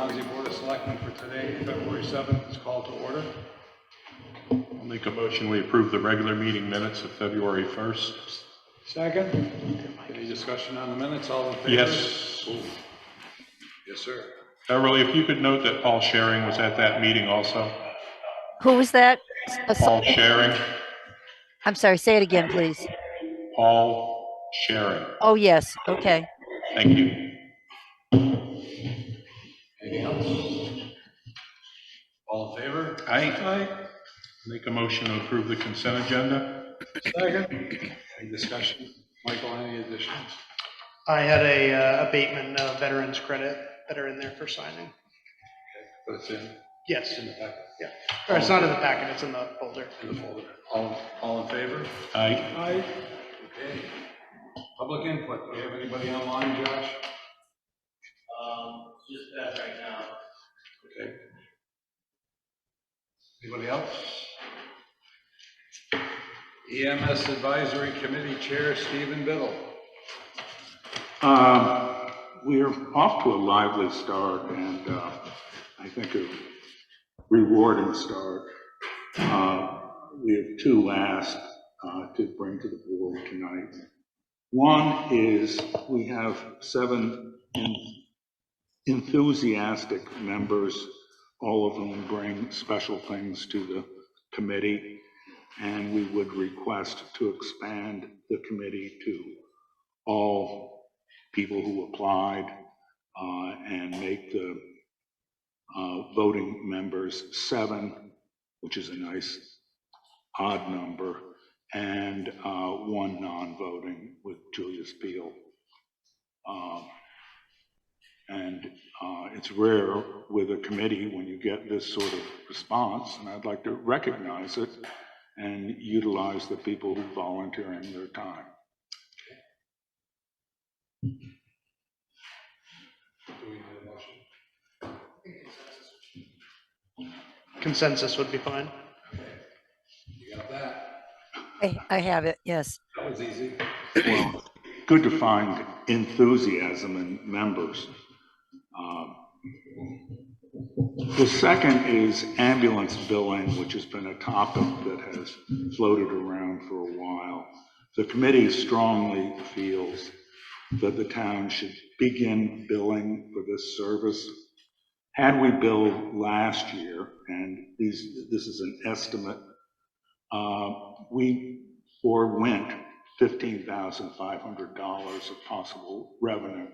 Swanzey Board of Selectmen for today, February 7th, is called to order. I'll make a motion we approve the regular meeting minutes of February 1st. Second. Any discussion on the minutes? All in favor? Yes. Ooh. Yes, sir. Beverly, if you could note that Paul Sharing was at that meeting also. Who was that? Paul Sharing. I'm sorry, say it again, please. Paul Sharing. Oh, yes. Okay. Thank you. Anything else? All in favor? Aye. Make a motion to approve the consent agenda. Second. Any discussion? Michael, any additions? I had a abatement of veterans credit that are in there for signing. Okay, but it's in Yes. the packet. Yeah. Or it's not in the packet, it's in the folder. In the folder. All in favor? Aye. Aye. Okay. Public input. Do you have anybody online, Josh? Just that right now. Okay. Anybody else? EMS Advisory Committee Chair Stephen Biddle. We're off to a lively start, and I think a rewarding start. We have two asks to bring to the board tonight. One is we have 7 enthusiastic members, all of whom bring special things to the committee, and we would request to expand the committee to all people who applied and make the voting members 7, which is a nice odd number, and 1 non-voting with Julius Peel. And it's rare with a committee when you get this sort of response, and I'd like to recognize it and utilize the people who volunteering their time. Do we need a motion? Consensus would be fine. You got that? I have it. Yes. That was easy. Well, good to find enthusiasm in members. The second is ambulance billing, which has been a topic that has floated around for a while. The committee strongly feels that the town should begin billing for this service. Had we billed last year, and this is an estimate, we forewent $15,500 of possible revenue.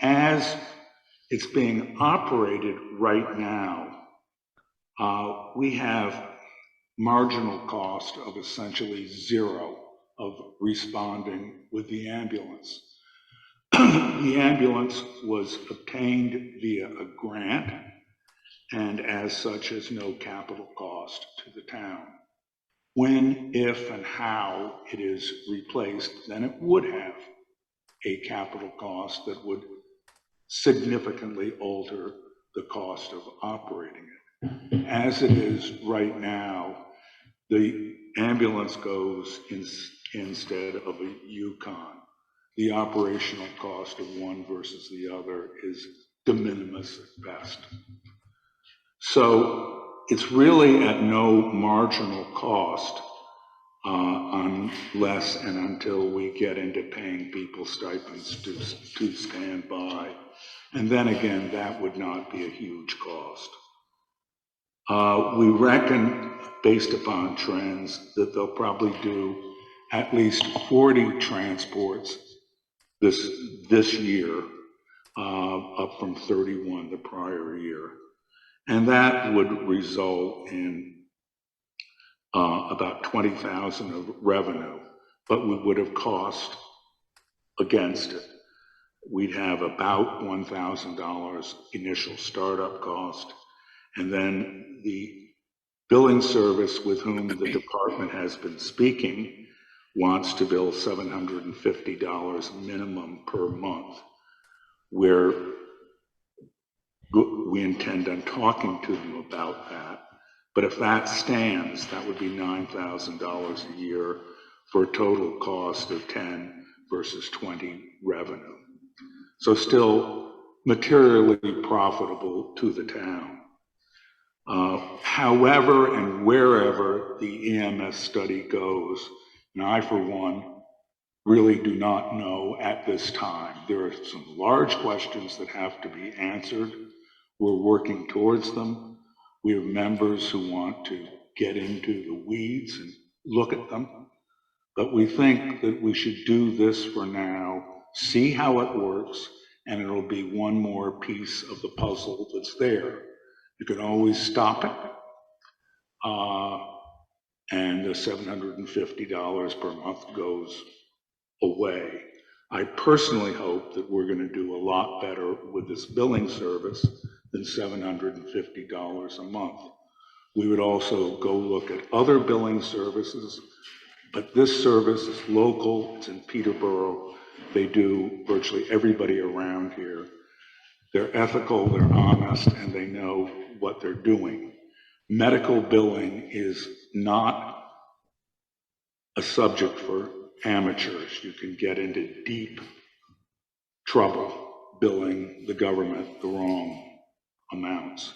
As it's being operated right now, we have marginal cost of essentially 0 of responding with the ambulance. The ambulance was obtained via a grant and as such has no capital cost to the town. When, if, and how it is replaced, then it would have a capital cost that would significantly alter the cost of operating it. As it is right now, the ambulance goes instead of a Yukon. The operational cost of one versus the other is de minimis at best. So it's really at no marginal cost unless and until we get into paying people stipends to stand by. And then again, that would not be a huge cost. We reckon, based upon trends, that they'll probably do at least 40 transports this year, up from 31 the prior year. And that would result in about 20,000 of revenue, but we would have cost against it. We'd have about $1,000 initial startup cost, and then the billing service with whom the department has been speaking wants to bill $750 minimum per month, where we intend on talking to them about that. But if that stands, that would be $9,000 a year for a total cost of 10 versus 20 revenue. So still materially profitable to the town. However and wherever the EMS study goes, and I, for one, really do not know at this time. There are some large questions that have to be answered. We're working towards them. We have members who want to get into the weeds and look at them. But we think that we should do this for now, see how it works, and it'll be one more piece of the puzzle that's there. You can always stop it, and the $750 per month goes away. I personally hope that we're going to do a lot better with this billing service than $750 a month. We would also go look at other billing services, but this service is local, it's in Peterborough. They do virtually everybody around here. They're ethical, they're honest, and they know what they're doing. Medical billing is not a subject for amateurs. You can get into deep trouble billing the government the wrong amounts.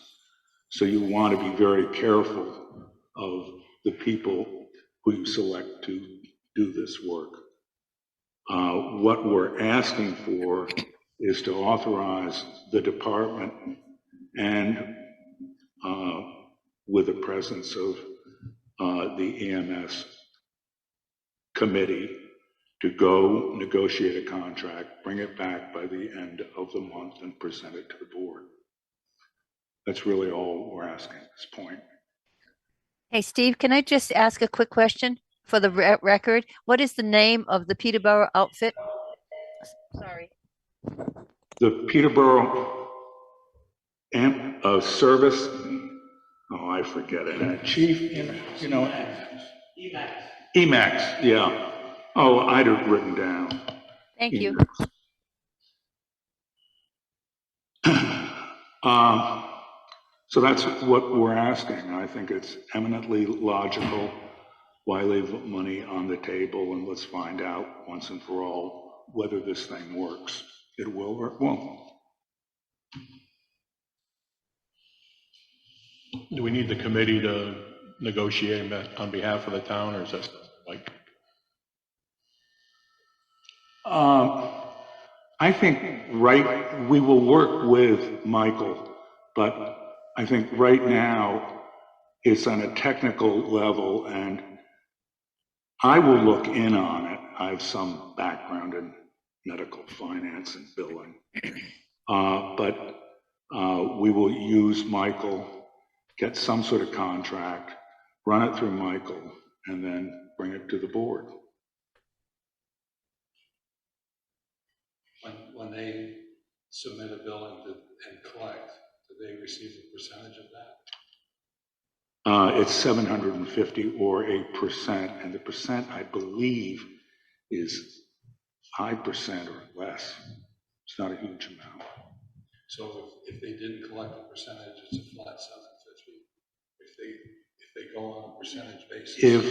So you want to be very careful of the people who you select to do this work. What we're asking for is to authorize the department and with the presence of the EMS committee to go negotiate a contract, bring it back by the end of the month and present it to the board. That's really all we're asking at this point. Hey, Steve, can I just ask a quick question for the record? What is the name of the Peterborough outfit? Sorry. The Peterborough service, oh, I forget it. Chief, you know, EMAX, yeah. Oh, I'd have written down. Thank you. So that's what we're asking. I think it's eminently logical. Why leave money on the table, and let's find out once and for all whether this thing works. It will or it won't. Do we need the committee to negotiate on behalf of the town, or is that like? I think we will work with Michael, but I think right now it's on a technical level, and I will look in on it. I have some background in medical finance and billing, but we will use Michael, get some sort of contract, run it through Michael, and then bring it to the board. When they submit a billing and collect, do they receive a percentage of that? It's 750 or 8%, and the percent, I believe, is 5% or less. It's not a huge amount. So if they didn't collect a percentage, it's a flat 750. If they go on a percentage basis. If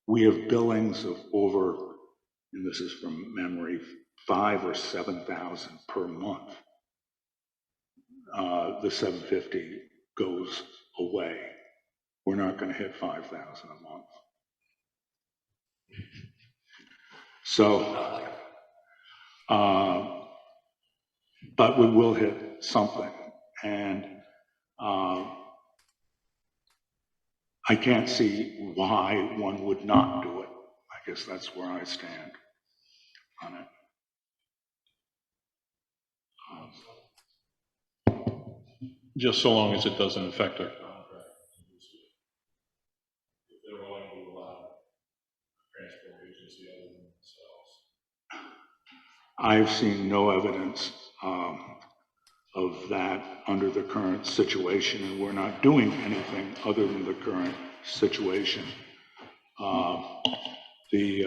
we have billings of over, and this is from memory, 5,000 or 7,000 per month, the 750 goes away. We're not going to hit 5,000 a month. So, but we will hit something, and I can't see why one would not do it. I guess that's where I stand on it. Just so long as it doesn't affect our contract. If they're willing to allow transport agency other than themselves. I've seen no evidence of that under the current situation, and we're not doing anything other than the current situation. The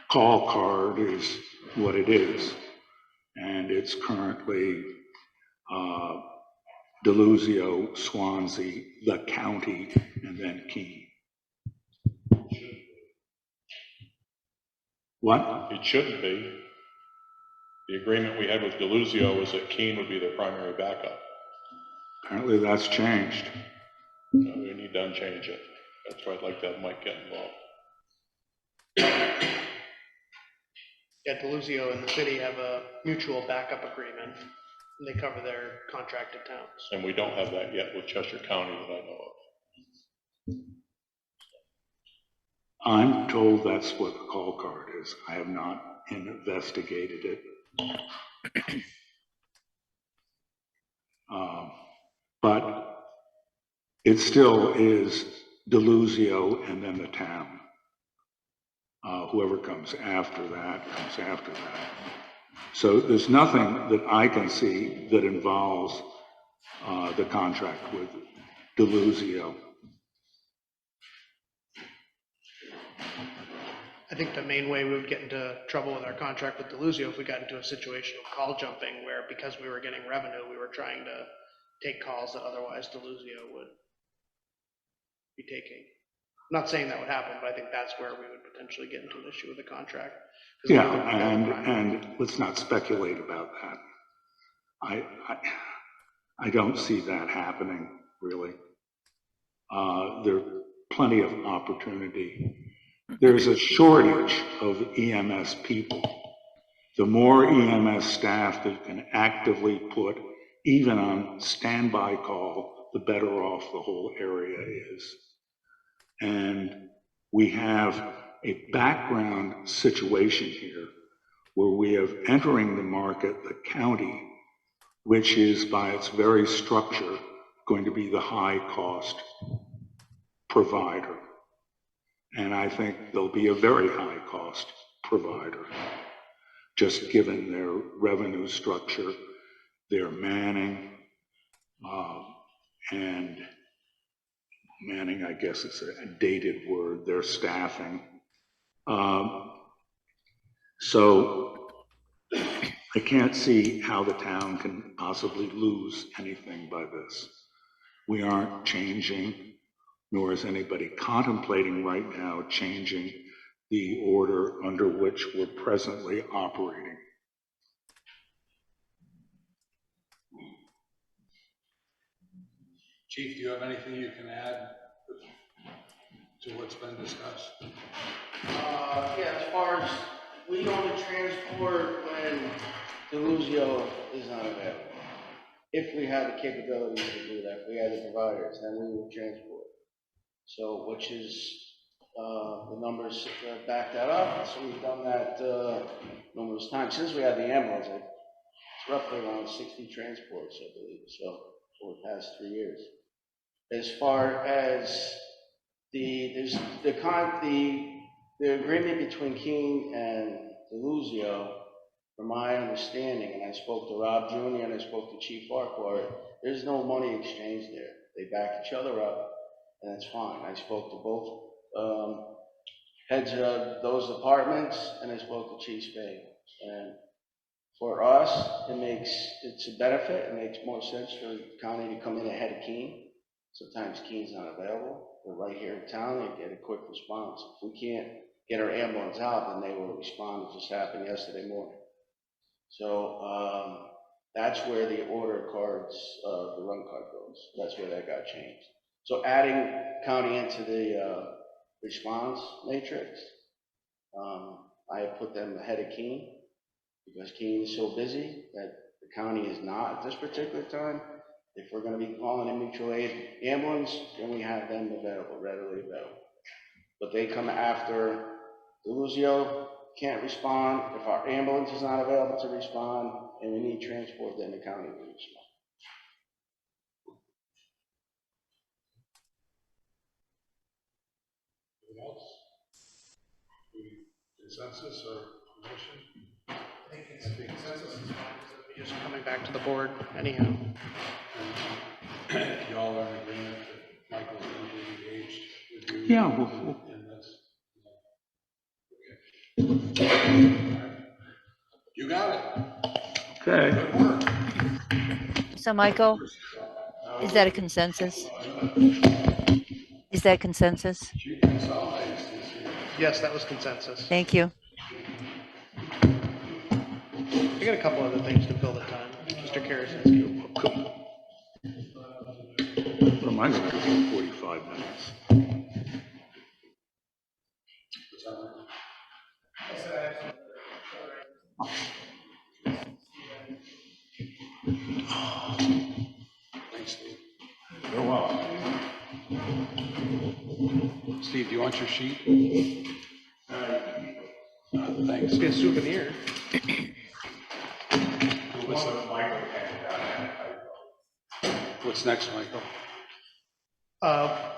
call card is what it is, and it's currently Deluzio, Swanzey, the county, and then Keene. What? It shouldn't be. The agreement we had with Deluzio was that Keene would be their primary backup. Apparently that's changed. We need to unchange it. That's why I'd like to have Mike get involved. Yeah, Deluzio and the city have a mutual backup agreement, and they cover their contracted towns. And we don't have that yet with Cheshire County that I know of. I'm told that's what the call card is. I have not investigated it. But it still is Deluzio and then the town. Whoever comes after that. So there's nothing that I can see that involves the contract with Deluzio. I think the main way we would get into trouble with our contract with Deluzio if we got into a situation of call jumping where because we were getting revenue, we were trying to take calls that otherwise Deluzio would be taking. I'm not saying that would happen, but I think that's where we would potentially get into an issue with the contract. Yeah, and let's not speculate about that. I don't see that happening, really. There are plenty of opportunity. There's a shortage of EMS people. The more EMS staff that can actively put, even on standby call, the better off the whole area is. And we have a background situation here where we have entering the market the county, which is by its very structure going to be the high cost provider. And I think they'll be a very high cost provider, just given their revenue structure, their manning, and manning, I guess it's a dated word, their staffing. So I can't see how the town can possibly lose anything by this. We aren't changing, nor is anybody contemplating right now changing the order under which we're presently operating. Chief, do you have anything you can add to what's been discussed? Yeah, as far as we only transport when Deluzio is not available. If we had the capability to do that, if we had the providers, then we would transport. So, which is, the numbers back that up. So we've done that numerous times. Since we had the ambulance, it's roughly around 60 transports, I believe, so for the past 3 years. As far as the agreement between Keene and Deluzio, from my understanding, and I spoke to Rob Jr. and I spoke to Chief Farquhar, there's no money exchange there. They back each other up, and that's fine. I spoke to both heads of those departments, and I spoke to Chief Spade. And for us, it's a benefit. It makes more sense for the county to come in ahead of Keene. Sometimes Keene's not available. We're right here in town, they get a quick response. If we can't get our ambulance out, then they will respond. It just happened yesterday morning. So that's where the order cards, the run card goes. That's where that got changed. So adding county into the response matrix, I have put them ahead of Keene because Keene is so busy that the county is not at this particular time. If we're going to be calling a mutual aid ambulance, then we have them available, readily available. But they come after Deluzio can't respond. If our ambulance is not available to respond and we need transport, then the county will respond. Anything else? Consensus or motion? I think consensus is fine, because it'll be just coming back to the board anyhow. Y'all are in agreement that Michael's going to be engaged with you Yeah, in this? Okay. All right. You got it. okay. Good work. So Michael, is that a consensus? Is that consensus? She consolidates this year. Yes, that was consensus. Thank you. I got a couple other things to fill the time, Mr. Karasinski. Well, mine are 45 minutes. Thanks, Steve. You're welcome. Steve, do you want your sheet? Thanks. Be a souvenir. What's next, Michael?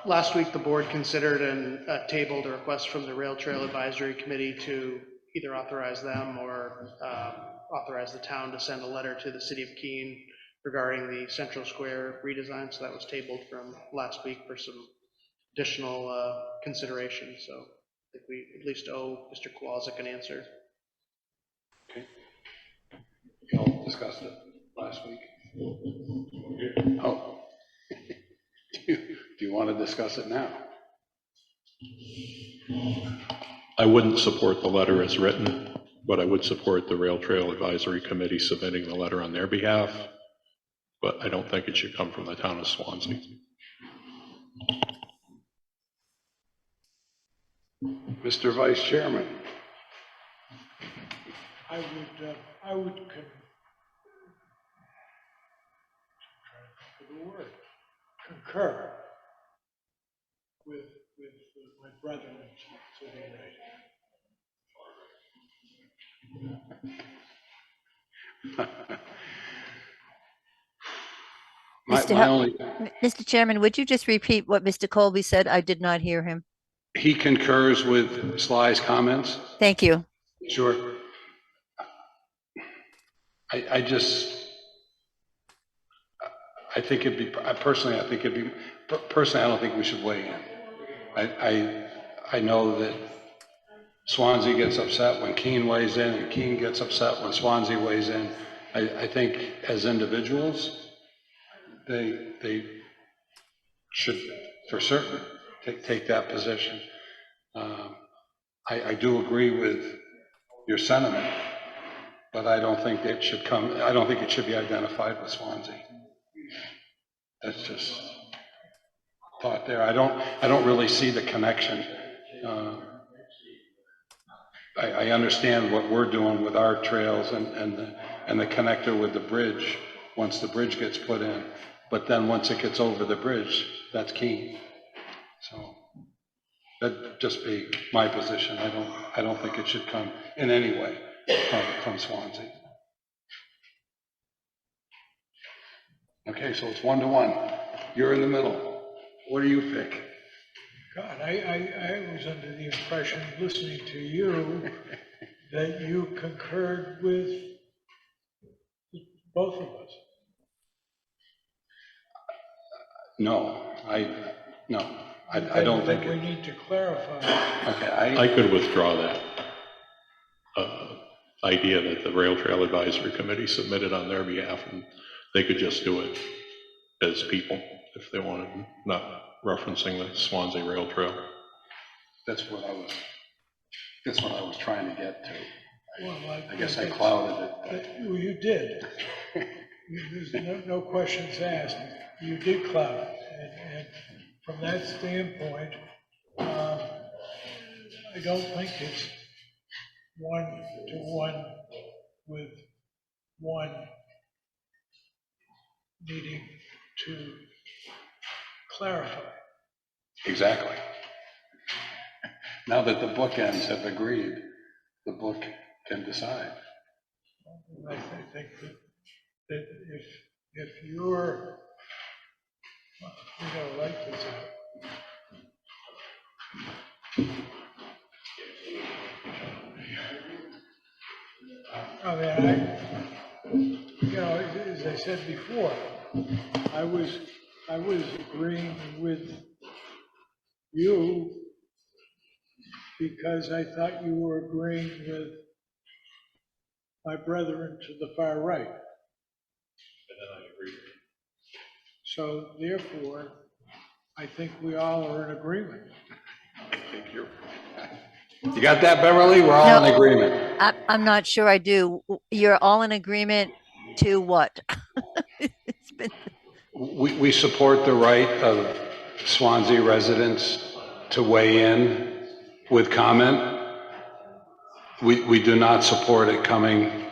Last week, the board considered and tabled a request from the Rail Trail Advisory Committee to either authorize them or authorize the town to send a letter to the city of Keene regarding the Central Square redesign. So that was tabled from last week for some additional consideration. So I think we at least owe Mr. Kowalczyk an answer. Okay. Y'all discussed it last week. Oh. Do you want to discuss it now? I wouldn't support the letter as written, but I would support the Rail Trail Advisory Committee submitting the letter on their behalf, but I don't think it should come from the town of Swanzey. Mr. Vice Chairman. I would concur with my brother sitting right. Mr. Chairman, would you just repeat what Mr. Colby said? I did not hear him. He concurs with Sly's comments. Thank you. Sure. I think it'd be, personally, I don't think we should weigh in. I know that Swanzey gets upset when Keene weighs in, and Keene gets upset when Swanzey weighs in. I think as individuals, they should, for certain, take that position. I do agree with your sentiment, but I don't think it should be identified with Swanzey. That's just thought there. I don't really see the connection. I understand what we're doing with our trails and the connector with the bridge once the bridge gets put in, but then once it gets over the bridge, that's Keene. So that'd just be my position. I don't think it should come in any way from Swanzey. Okay, so it's 1-to-1. You're in the middle. What do you pick? God, I was under the impression, listening to you, that you concurred with both of us. No, I don't think we need to clarify. Okay, I could withdraw that idea that the Rail Trail Advisory Committee submitted on their behalf, and they could just do it as people if they wanted, not referencing the Swanzey Rail Trail. That's what I was trying to get to. Well, I guess I clouded it. Well, you did. There's no questions asked. You did cloud it. And from that standpoint, I don't think it's 1-to-1 with one needing to clarify. Exactly. Now that the bookends have agreed, the book can decide. I think that if you're, we gotta write this out. I mean, as I said before, I was agreeing with you because I thought you were agreeing with my brethren to the far right. And then I agree. So therefore, I think we all are in agreement. You got that, Beverly? We're all in agreement. I'm not sure I do. You're all in agreement to what? It's been, We support the right of Swansea residents to weigh in with comment. We do not support it coming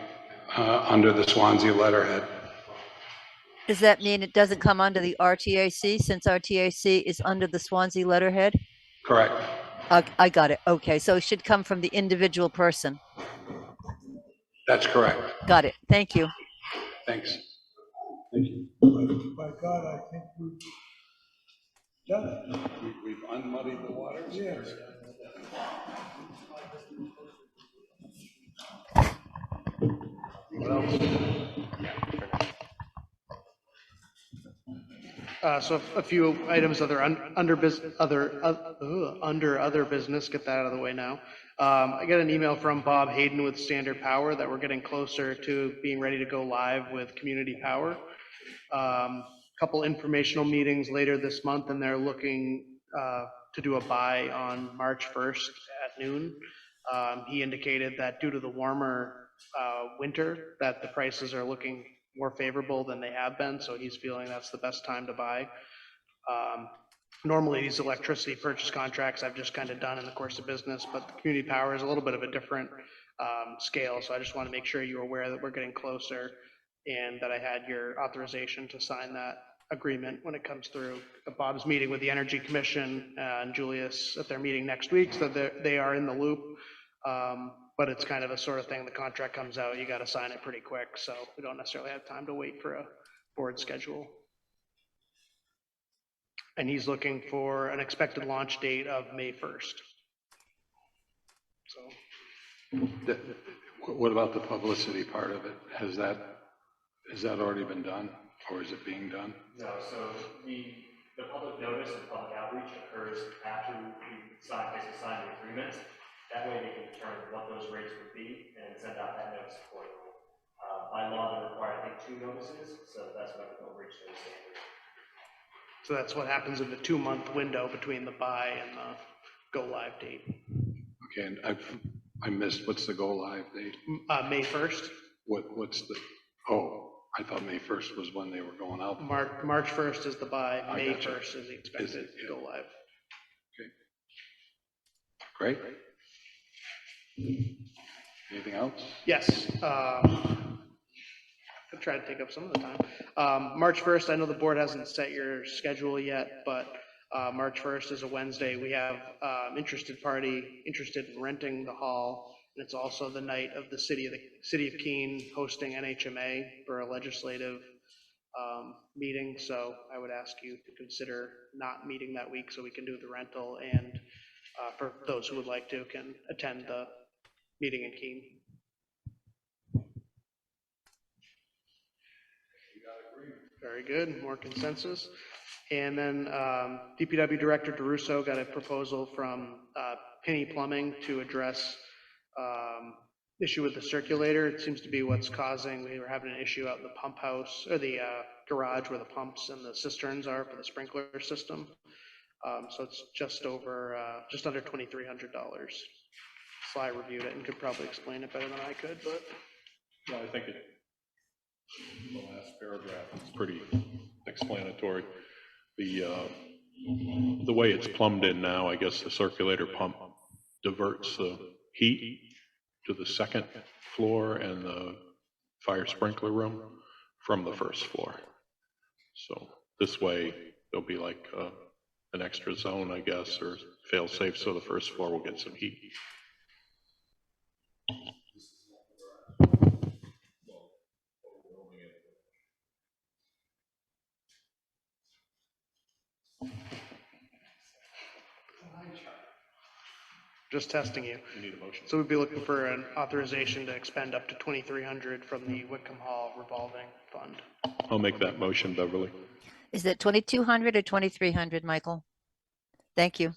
under the Swansea letterhead. does that mean it doesn't come under the RTAC since RTAC is under the Swansea letterhead? Correct. I got it. Okay, so it should come from the individual person. That's correct. Got it. Thank you. Thanks. By God, I think we've done it. We've unmuddied the waters? Yes. What else? So a few items under other business, get that out of the way now. I got an email from Bob Hayden with Standard Power that we're getting closer to being ready to go live with Community Power. Couple informational meetings later this month, and they're looking to do a buy on March 1st at noon. He indicated that due to the warmer winter, that the prices are looking more favorable than they have been, so he's feeling that's the best time to buy. Normally, these electricity purchase contracts I've just kind of done in the course of business, but the community power is a little bit of a different scale, so I just want to make sure you're aware that we're getting closer and that I had your authorization to sign that agreement when it comes through. Bob's meeting with the Energy Commission and Julius at their meeting next week, so they are in the loop. But it's kind of a sort of thing, the contract comes out, you got to sign it pretty quick, so we don't necessarily have time to wait for a board schedule. And he's looking for an expected launch date of May 1st. So. What about the publicity part of it? Has that already been done, or is it being done? No, so the public notice and public outreach occurs after we basically sign the agreement. That way they can determine what those rates would be and send out that notice accordingly. By law, they require, I think, 2 notices, so that's why we don't reach those standards. So that's what happens in the 2-month window between the buy and the go live date. Okay, and I missed, what's the go live date? May 1st. What's the, oh, I thought May 1st was when they were going out. March 1st is the buy, May gotcha. 1st is the expected go live. Okay. Great. Anything else? Yes. I'll try to take up some of the time. March 1st, I know the board hasn't set your schedule yet, but March 1st is a Wednesday. We have interested party interested in renting the hall. And it's also the night of the city of Keene hosting NHMA for a legislative meeting. So I would ask you to consider not meeting that week so we can do the rental, and for those who would like to can attend the meeting in Keene. Very good, more consensus. And then DPW Director DeRusso got a proposal from Penny Plumbing to address issue with the circulator. It seems to be what's causing, we were having an issue out in the pump house, or the garage where the pumps and the cisterns are for the sprinkler system. So it's just under $2,300. Sly reviewed it and could probably explain it better than I could, but. No, I think the last paragraph is pretty explanatory. The way it's plumbed in now, I guess the circulator pump diverts the heat to the 2nd floor and the fire sprinkler room from the 1st floor. So this way there'll be like an extra zone, I guess, or fail safe, so the 1st floor will get some heat. Just testing you. You need a motion. So we'd be looking for an authorization to expend up to $2,300 from the Whitcomb Hall revolving fund. I'll make that motion, Beverly. Is it 2,200 or 2,300, Michael? Thank you.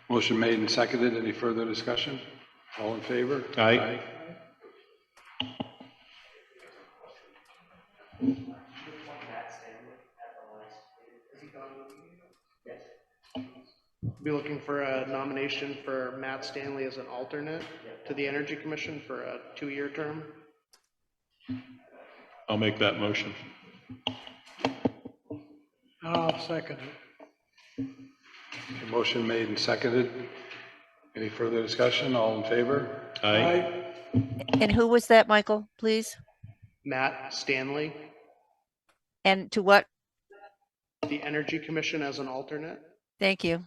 Motion made and seconded. Any further discussion? All in favor? Aye. Be looking for a nomination for Matt Stanley as an alternate to the Energy Commission for a 2-year term. I'll make that motion. I'll second it. Motion made and seconded. Any further discussion? All in favor? Aye. And who was that, Michael, please? Matt Stanley, And to what? the Energy Commission as an alternate. Thank you.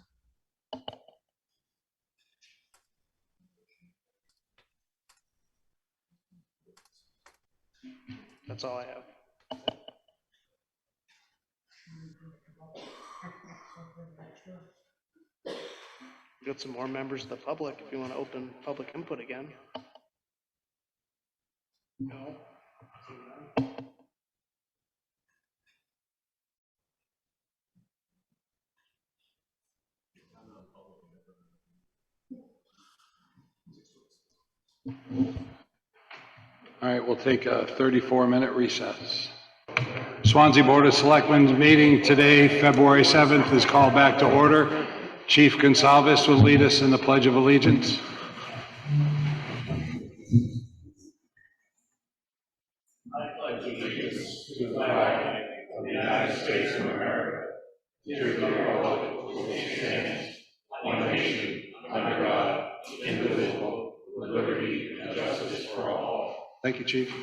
That's all I have. We've got some more members of the public if you want to open public input again. No. All right, we'll take a 34-minute recess. Swanzey Board of Selectmen's meeting today, February 7th, is called back to order. Chief Gonsalves will lead us in the Pledge of Allegiance. Thank you, Chief.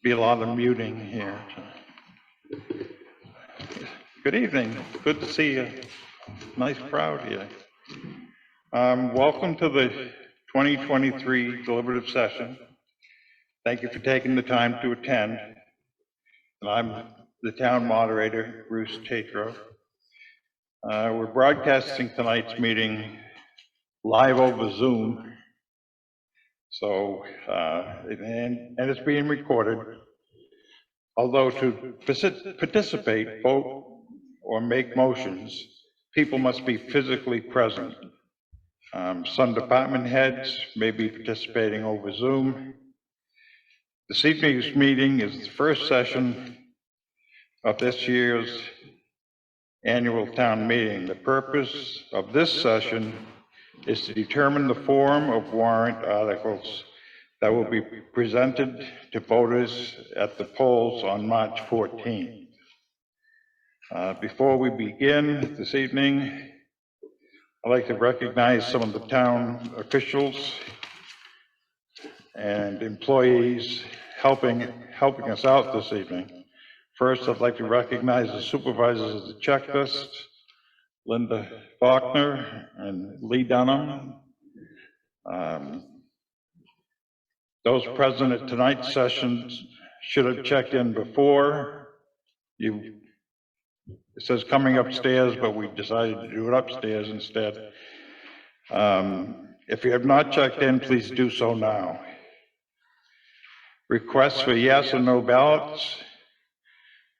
Be a lot of muting here. Good evening. Good to see you. Nice crowd here. Welcome to the 2023 deliberative session. Thank you for taking the time to attend. And I'm the town moderator, Bruce Tatro. We're broadcasting tonight's meeting live over Zoom. So, and it's being recorded. Although to participate, vote, or make motions, people must be physically present. Some department heads may be participating over Zoom. This evening's meeting is the first session of this year's annual town meeting. The purpose of this session is to determine the form of warrant articles that will be presented to voters at the polls on March 14th. Before we begin this evening, I'd like to recognize some of the town officials and employees helping us out this evening. First, I'd like to recognize the supervisors of the checklist, Linda Faulkner and Lee Dunham. Those present at tonight's session should have checked in before. It says coming upstairs, but we decided to do it upstairs instead. If you have not checked in, please do so now. Requests for yes or no ballots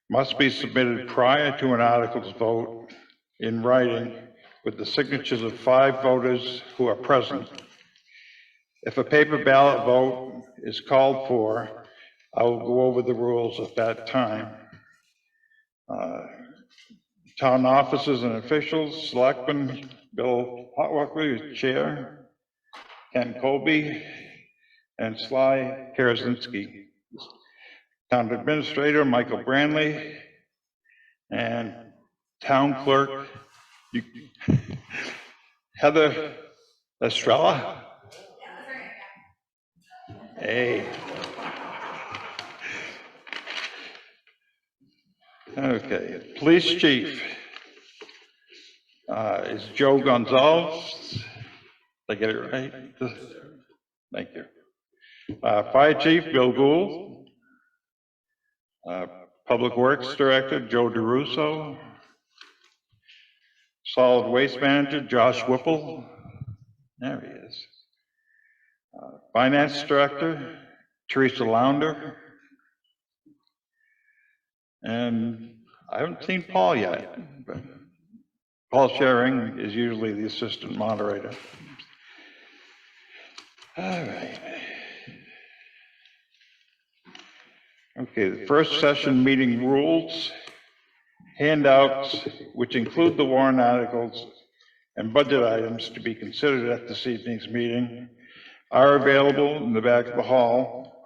must be submitted prior to an article's vote in writing with the signatures of 5 voters who are present. If a paper ballot vote is called for, I will go over the rules at that time. Town officers and officials, Selectmen, Bill Hotwalker, Chair, Ken Colby, and Sly Karazinski. Town Administrator, Michael Branley, and Town Clerk, Heather Estrella. Hey. Okay, Police Chief is Joe Gonzalez. Did I get it right? Thank you. Fire Chief Bill Gould. Public Works Director Joe DeRusso. Solid Waste Manager Josh Whipple. There he is. Finance Director Teresa Launder. And I haven't seen Paul yet, but Paul Sharing is usually the assistant moderator. All right. Okay, the first session meeting rules, handouts, which include the warrant articles and budget items to be considered at this evening's meeting, are available in the back of the hall.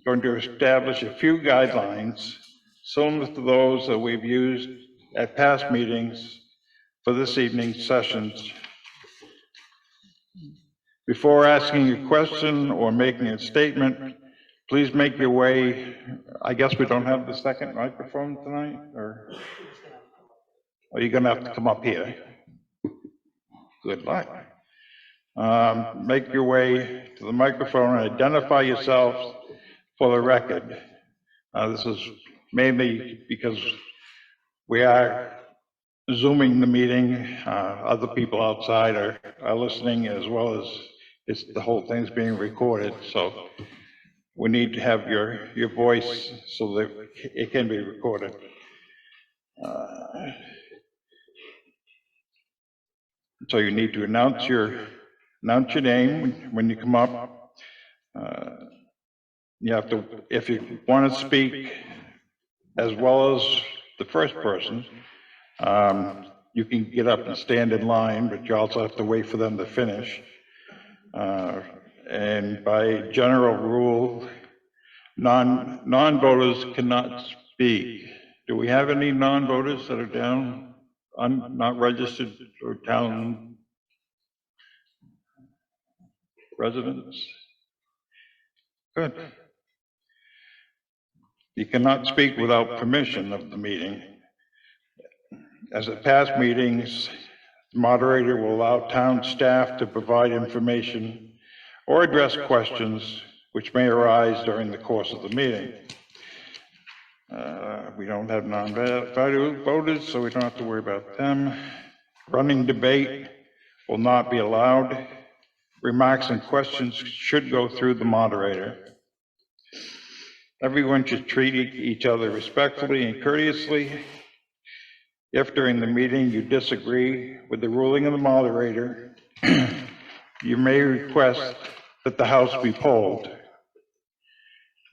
Going to establish a few guidelines similar to those that we've used at past meetings for this evening's sessions. Before asking a question or making a statement, please make your way. I guess we don't have the second microphone tonight, or are you gonna have to come up here? Good luck. Make your way to the microphone and identify yourselves for the record. This is mainly because we are Zooming the meeting. Other people outside are listening, as well as the whole thing's being recorded. So we need to have your voice so that it can be recorded. So you need to announce your name when you come up. You have to, if you want to speak as well as the first person, you can get up and stand in line, but you also have to wait for them to finish. And by general rule, non-voters cannot speak. Do we have any non-voters that are down, not registered or town residents? Good. You cannot speak without permission of the meeting. As at past meetings, the moderator will allow town staff to provide information or address questions which may arise during the course of the meeting. We don't have non-value voters, so we don't have to worry about them. Running debate will not be allowed. Remarks and questions should go through the moderator. Everyone should treat each other respectfully and courteously. If during the meeting you disagree with the ruling of the moderator, you may request that the House be polled.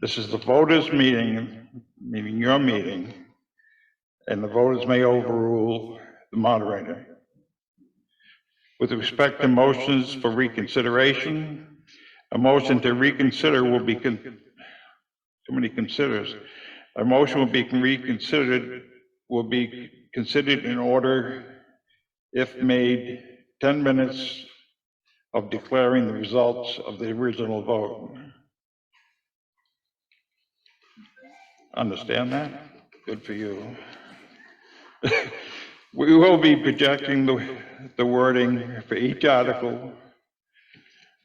This is the voters' meeting, meaning your meeting, and the voters may overrule the moderator. With respect to motions for reconsideration, a motion to reconsider will be, too many considers, a motion will be reconsidered, will be considered in order, if made, 10 minutes of declaring the results of the original vote. Understand that? Good for you. We will be projecting the wording for each article,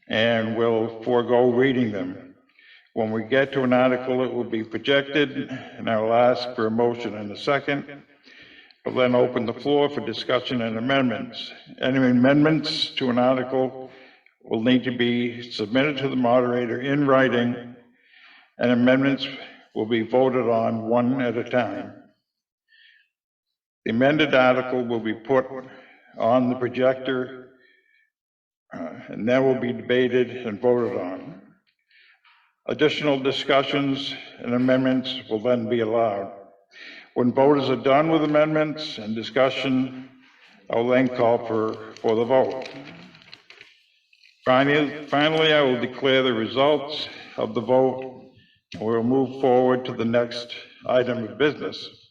and we'll forego reading them. When we get to an article, it will be projected, and I will ask for a motion in a second. We'll then open the floor for discussion and amendments. Any amendments to an article will need to be submitted to the moderator in writing, and amendments will be voted on one at a time. The amended article will be put on the projector, and then will be debated and voted on. Additional discussions and amendments will then be allowed. When voters are done with amendments and discussion, I will then call for the vote. Finally, I will declare the results of the vote, and we will move forward to the next item of business.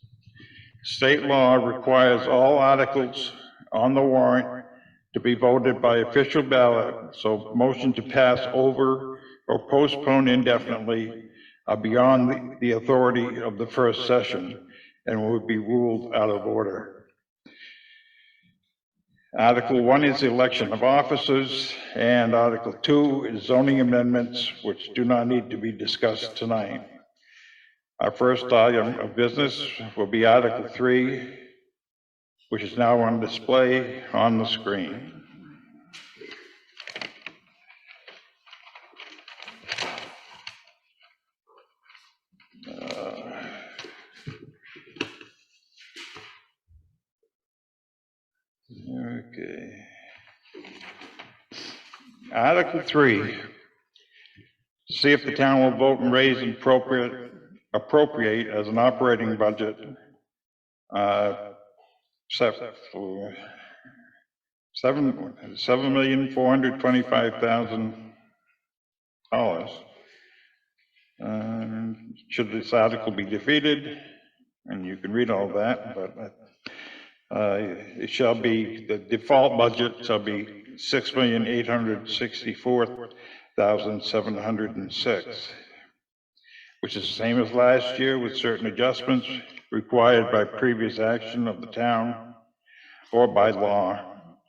State law requires all articles on the warrant to be voted by official ballot, so motion to pass over or postpone indefinitely are beyond the authority of the first session and will be ruled out of order. Article 1 is the election of officers, and Article 2 is zoning amendments, which do not need to be discussed tonight. Our first item of business will be Article 3, which is now on display on the screen. Article 3, see if the town will vote and raise and appropriate as an operating budget, $7,425,000. Should this article be defeated, and you can read all that, but it shall be, the default budget shall be $6,864,706, which is the same as last year with certain adjustments required by previous action of the town or by law,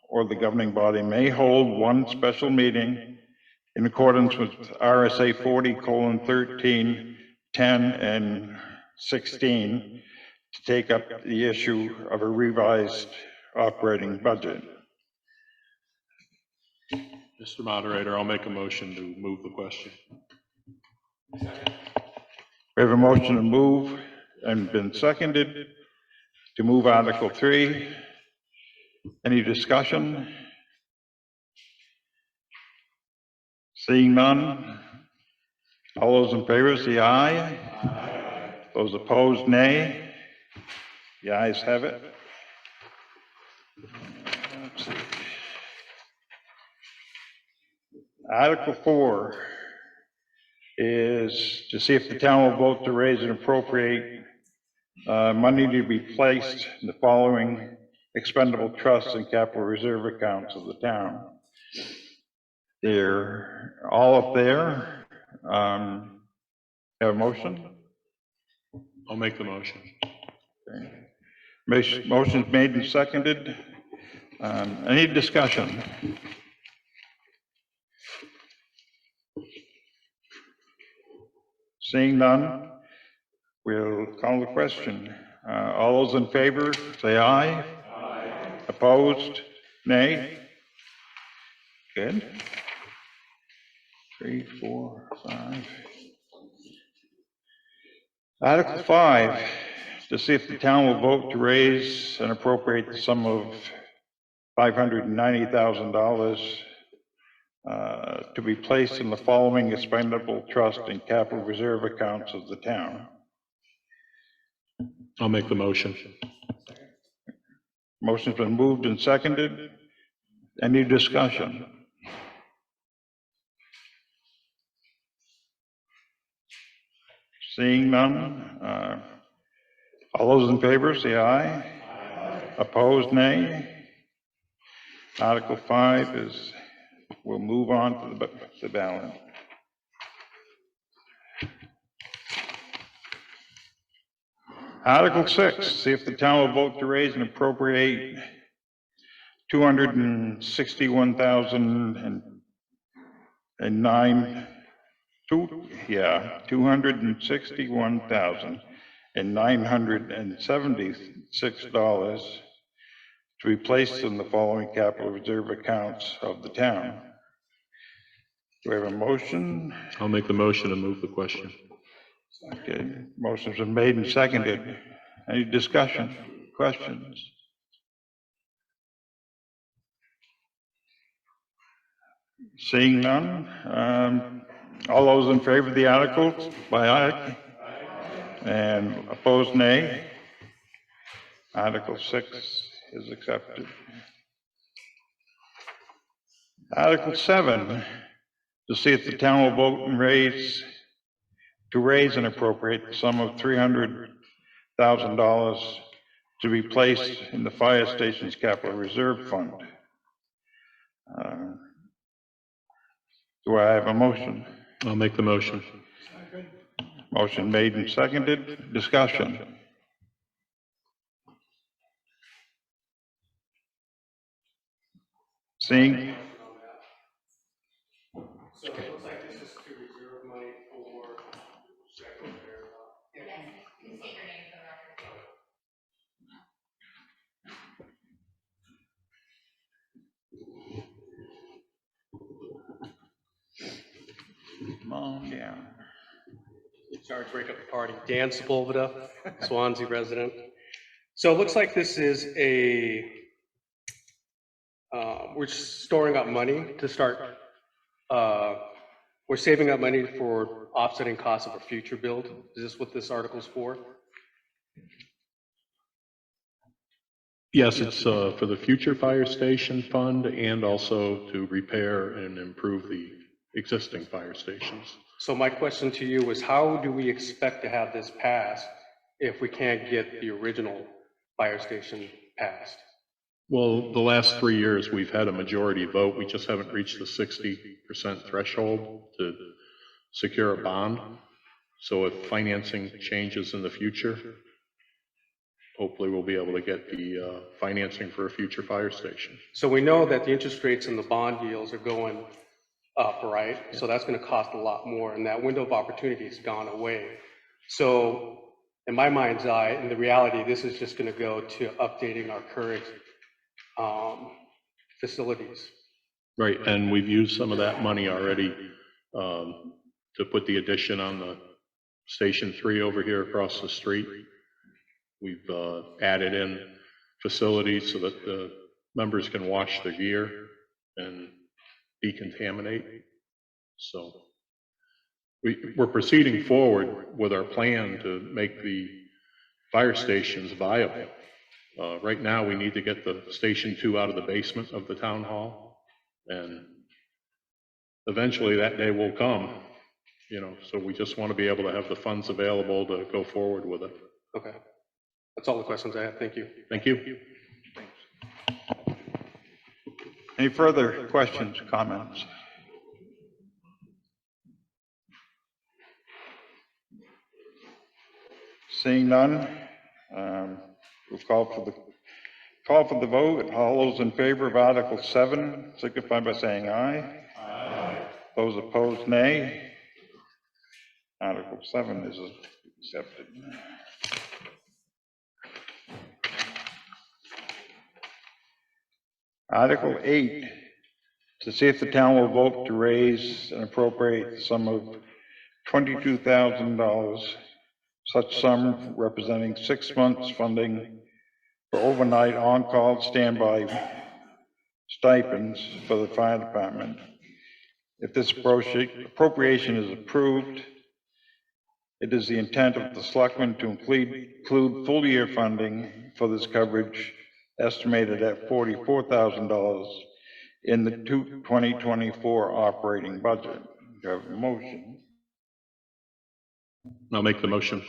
or the governing body may hold one special meeting in accordance with RSA 40:13, 10, and 16 to take up the issue of a revised operating budget. Mr. Moderator, I'll make a motion to move the question. We have a motion to move and been seconded to move Article 3. Any discussion? Seeing none, all those in favor say aye. Those opposed, nay. The ayes have it. Let's see. Article 4 is to see if the town will vote to raise and appropriate money to be placed in the following expendable trusts and capital reserve accounts of the town. They're all up there. Have a motion? I'll make the motion. Okay. Motion's made and seconded. Any discussion? Seeing none, we'll call the question. All those in favor, say aye. Aye. Opposed? Nay? Good. 3, 4, 5. Article 5, to see if the town will vote to raise and appropriate the sum of $590,000 to be placed in the following expendable trust and capital reserve accounts of the town. I'll make the motion. Motion's been moved and seconded. Any discussion? Seeing none, all those in favor say aye. Aye. Opposed, nay. Article 5 is, we'll move on to the balance. Article 6, see if the town will vote to raise and appropriate $261,976 to be placed in the following capital reserve accounts of the town. Do we have a motion? I'll make the motion to move the question. Okay, motion's been made and seconded. Any discussion, questions? Seeing none, all those in favor of the article, by aye. And opposed, nay. Article 6 is accepted. Article 7, to see if the town will vote and raise and appropriate the sum of $300,000 to be placed in the fire station's capital reserve fund. Do I have a motion? I'll make the motion. Motion made and seconded. Discussion. Seeing? So it looks like this is to reserve money for. Come on down. Sorry to break up the party. Dan Sepulveda, Swanzey resident. So it looks like this is we're storing up money to start saving up money for offsetting costs of a future build. Is this what this article's for? Yes, it's for the future fire station fund and also to repair and improve the existing fire stations. So my question to you is, how do we expect to have this passed if we can't get the original fire station passed? Well, the last 3 years, we've had a majority vote. We just haven't reached the 60% threshold to secure a bond. So if financing changes in the future, hopefully we'll be able to get the financing for a future fire station. So we know that the interest rates and the bond yields are going up, right? So that's going to cost a lot more, and that window of opportunity has gone away. So in my mind's eye, in the reality, this is just going to go to updating our current facilities. Right, and we've used some of that money already to put the addition on the Station 3 over here across the street. We've added in facilities so that the members can wash their gear and decontaminate. So we're proceeding forward with our plan to make the fire stations viable. Right now, we need to get the Station 2 out of the basement of the town hall, and eventually that day will come, you know, so we just want to be able to have the funds available to go forward with it. Okay. That's all the questions I have. Thank you. Thank you. Any further questions, comments? Seeing none, we'll call for the vote. All those in favor of Article 7 signify by saying aye. Aye. Those opposed, nay. Article 7 is accepted. Article 8, to see if the town will vote to raise and appropriate the sum of $22,000, such sum representing 6 months funding for overnight on-call standby stipends for the fire department. If this appropriation is approved, it is the intent of the Selectmen to include full year funding for this coverage, estimated at $44,000 in the 2024 operating budget. Do you have a motion? I'll make the motion.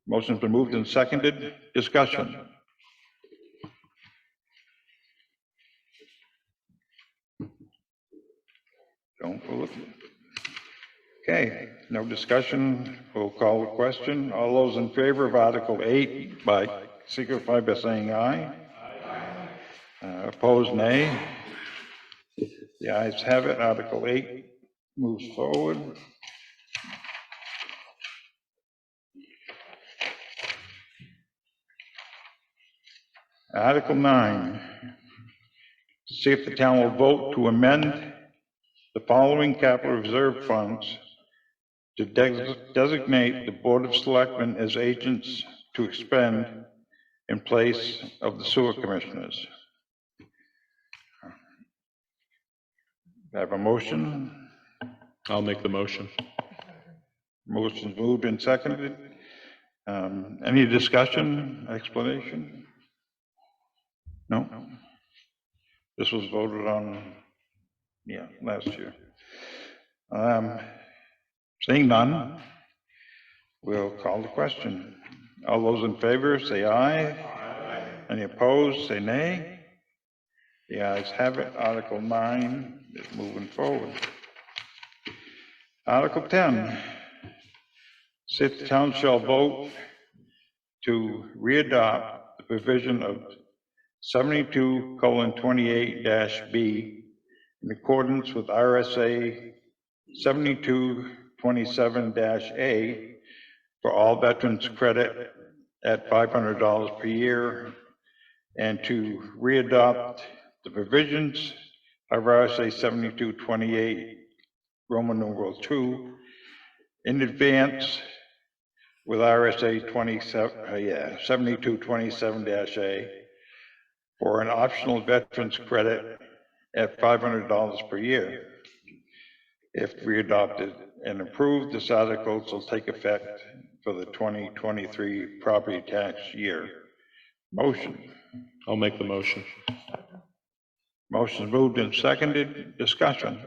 Motion's been moved and seconded. Discussion. Don't look. Okay, no discussion. We'll call the question. All those in favor of Article 8 signify by saying aye. Aye. Opposed, nay. The ayes have it. Article 8 moves forward. Article 9, to see if the town will vote to amend the following capital reserve funds to designate the Board of Selectmen as agents to expend in place of the sewer commissioners. I have a motion. I'll make the motion. Motion's moved and seconded. Any discussion, explanation? No? This was voted on, last year. Seeing none, we'll call the question. All those in favor, say aye. Aye. Any opposed, say nay. The ayes have it. Article 9 is moving forward. Article 10, see if the town shall vote to readopt the provision of 72:28-B in accordance with RSA 7227-A for all veterans credit at $500 per year, and to readopt the provisions of RSA 7228 Roman numeral 2 in advance with RSA 7227-A for an optional veterans credit at $500 per year. If we adopted and approved, this article will take effect for the 2023 property tax year. Motion. I'll make the motion. Motion moved and seconded. Discussion.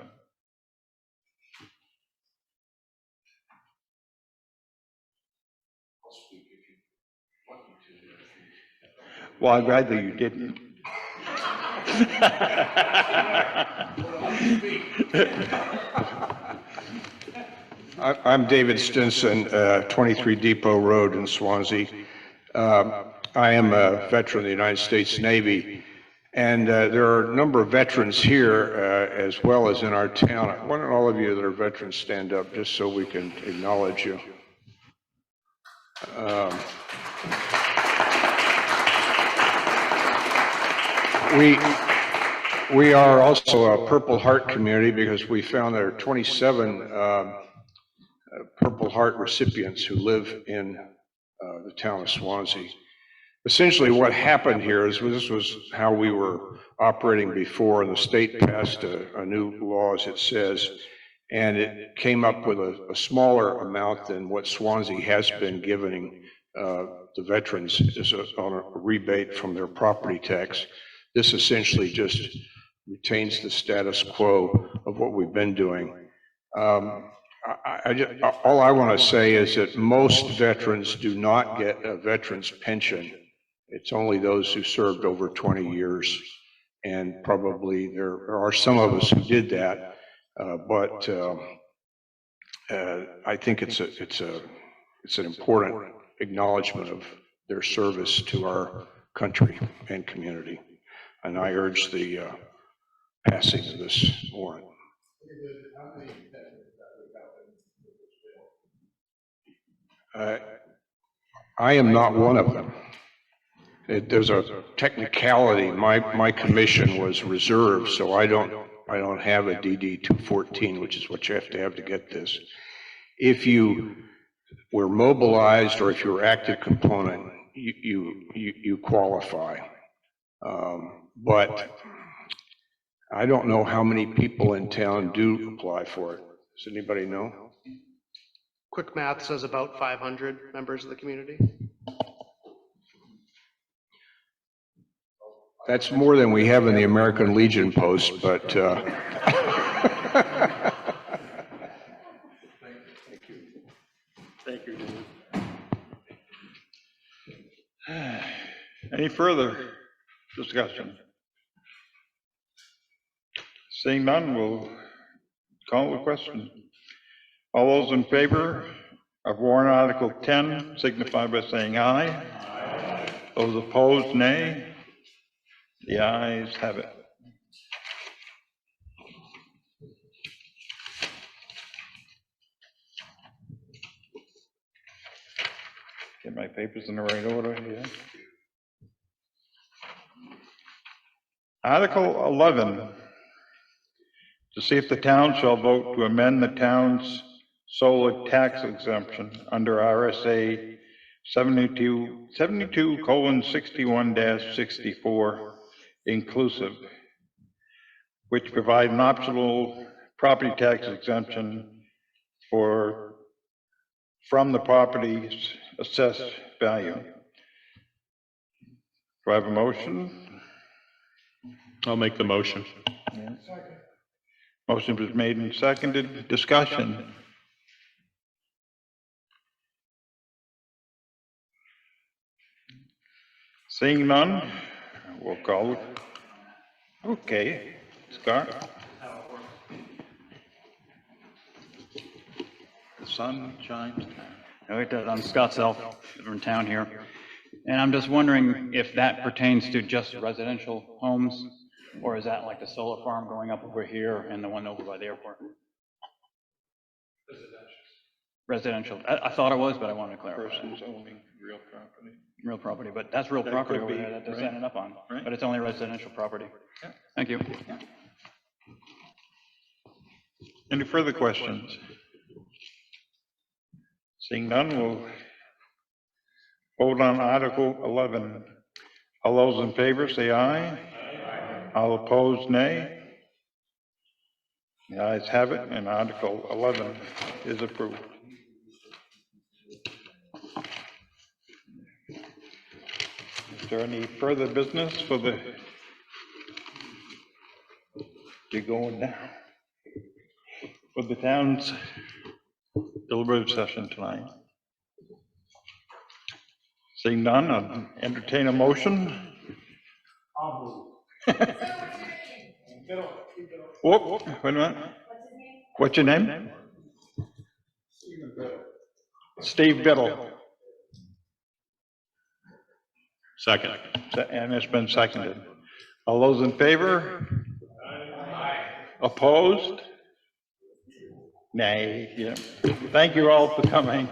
Well, I'd rather you didn't. I'm David Stinson, 23 Depot Road in Swansea. I am a veteran of the United States Navy, and there are a number of veterans here as well as in our town. Why don't all of you that are veterans stand up just so we can acknowledge you. We are also a Purple Heart community because we found there are 27 Purple Heart recipients who live in the town of Swansea. Essentially what happened here is this was how we were operating before, and the state passed a new law, as it says, and it came up with a smaller amount than what Swansea has been giving the veterans on a rebate from their property tax. This essentially just retains the status quo of what we've been doing. All I want to say is that most veterans do not get a veteran's pension. It's only those who served over 20 years, and probably there are some of us who did that, but I think it's an important acknowledgement of their service to our country and community. And I urge the passing of this warrant. I am not one of them. There's a technicality. My commission was reserved, so I don't have a DD 214, which is what you have to get this. If you were mobilized or if you were active component, you qualify. But I don't know how many people in town do apply for it. Does anybody know? Quick math says about 500 members of the community. That's more than we have in the American Legion post, but Thank you. Any further discussion? Seeing none, we'll call the question. All those in favor of warrant Article 10 signify by saying aye. Aye. Those opposed, nay. The ayes have it. Get my papers in the right order here. Article 11, to see if the town shall vote to amend the town's solar tax exemption under RSA 72:61-64 inclusive, which provide an optional property tax exemption from the property's assessed value. Do I have a motion? I'll make the motion. Yeah. Motion was made and seconded. Discussion. Seeing none, we'll call it. Okay, Scott. The sun shines. No, it does. I'm Scott Self, from town here. And I'm just wondering if that pertains to just residential homes, or is that like the solar farm going up over here and the one over by the airport? Residential. I thought it was, but I wanted to clarify. Persons owning real property. Real property, but that's real That property could over be, there that they're right. setting it up on. Right. But it's only residential property. Yeah. Thank you. Any further questions? Seeing none, we'll vote on Article 11. All those in favor say aye. Aye. All opposed, nay. The ayes have it, and Article 11 is approved. Is there any further business for the, you're going now, for the town's deliberative session tonight? Seeing none, I'll entertain a motion. Whoop, wait a minute. What's your name? Steve Biddle. Second. And it's been seconded. All those in favor? Opposed? Nay, yeah. Thank you all for coming.